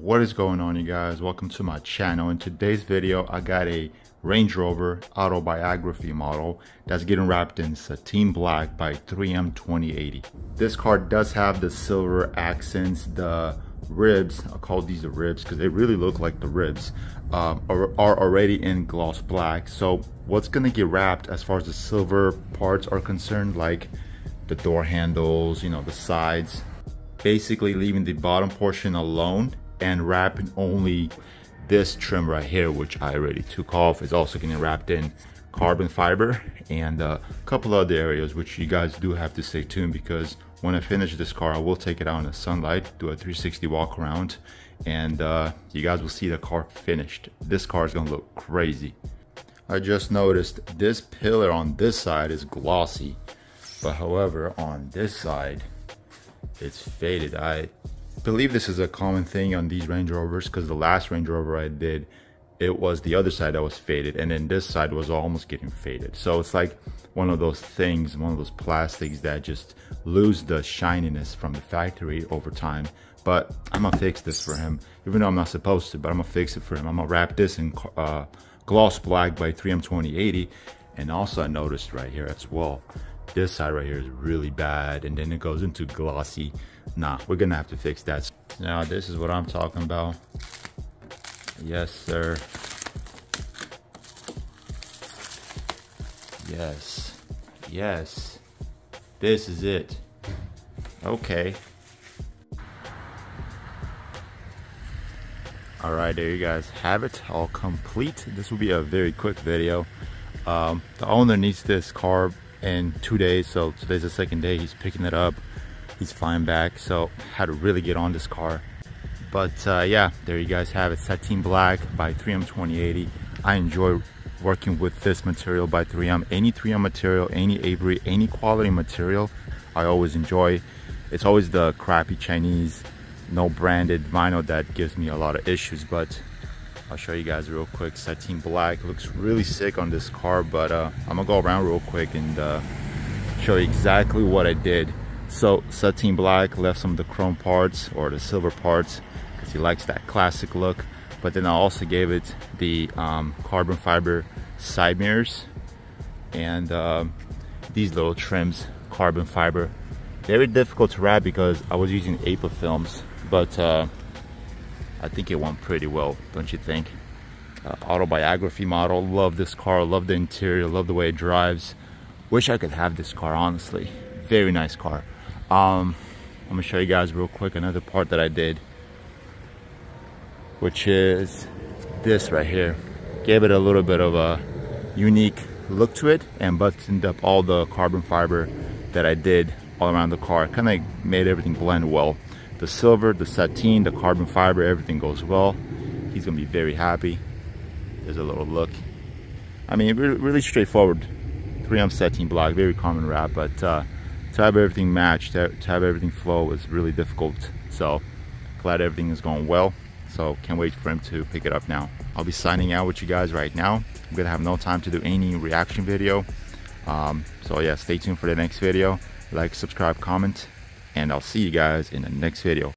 What is going on, you guys? Welcome to my channel. In today's video I got a Range Rover Autobiography model that's getting wrapped in Satin Black by 3M 2080. This car does have the silver accents. The ribs, I call these the ribs because they really look like the ribs, are already in gloss black. So what's gonna get wrapped as far as the silver parts are concerned, like the door handles, you know, the sides, basically leaving the bottom portion alone and wrapping only this trim right here, which I already took off. Is also getting wrapped in carbon fiber and a couple other areas, which you guys do have to stay tuned, because when I finish this car I will take it out in the sunlight, do a 360 walk around, and you guys will see the car finished. This car is gonna look crazy. I just noticed this pillar on this side is glossy, but however on this side it's faded. I believe this is a common thing on these Range Rovers, because the last Range Rover I did, it was the other side that was faded, and then this side was almost getting faded. So it's like one of those things, one of those plastics that just lose the shininess from the factory over time. But I'm gonna fix this for him, even though I'm not supposed to, but I'm gonna fix it for him. I'm gonna wrap this in gloss black by 3M 2080. And also I noticed right here as well, this side right here is really bad, and then it goes into glossy. Nah, we're gonna have to fix that. Now this is what I'm talking about. Yes sir, yes, this is it. Okay, all right, there you guys have it, all complete. This will be a very quick video. The owner needs this car in 2 days, so today's the second day. He's picking it up, he's flying back, so had to really get on this car. But yeah, there you guys have it, Satin Black by 3M 2080. I enjoy working with this material by 3M. Any 3M material, any Avery, any quality material, I always enjoy. It's always the crappy Chinese, no branded vinyl that gives me a lot of issues, but I'll show you guys real quick. Satin Black looks really sick on this car, but I'm gonna go around real quick and show you exactly what I did. So Satin Black left some of the chrome parts or the silver parts because he likes that classic look, but then I also gave it the carbon fiber side mirrors and these little trims, carbon fiber. Very difficult to wrap because I was using APA films, but I think it went pretty well, don't you think? Autobiography model, love this car, love the interior, love the way it drives. Wish I could have this car, honestly. Very nice car. I'm gonna show you guys real quick another part that I did, which is this right here. Gave it a little bit of a unique look to it and buttoned up all the carbon fiber that I did all around the car. Kind of made everything blend well. The silver, the sateen, the carbon fiber, everything goes well. He's gonna be very happy. There's a little look. I mean, really straightforward 3M Satin Black, very common wrap, but to have everything matched, to have everything flow is really difficult. So glad everything is going well. So can't wait for him to pick it up now. I'll be signing out with you guys right now. I'm gonna have no time to do any reaction video. So yeah, stay tuned for the next video. Like, subscribe, comment, and I'll see you guys in the next video.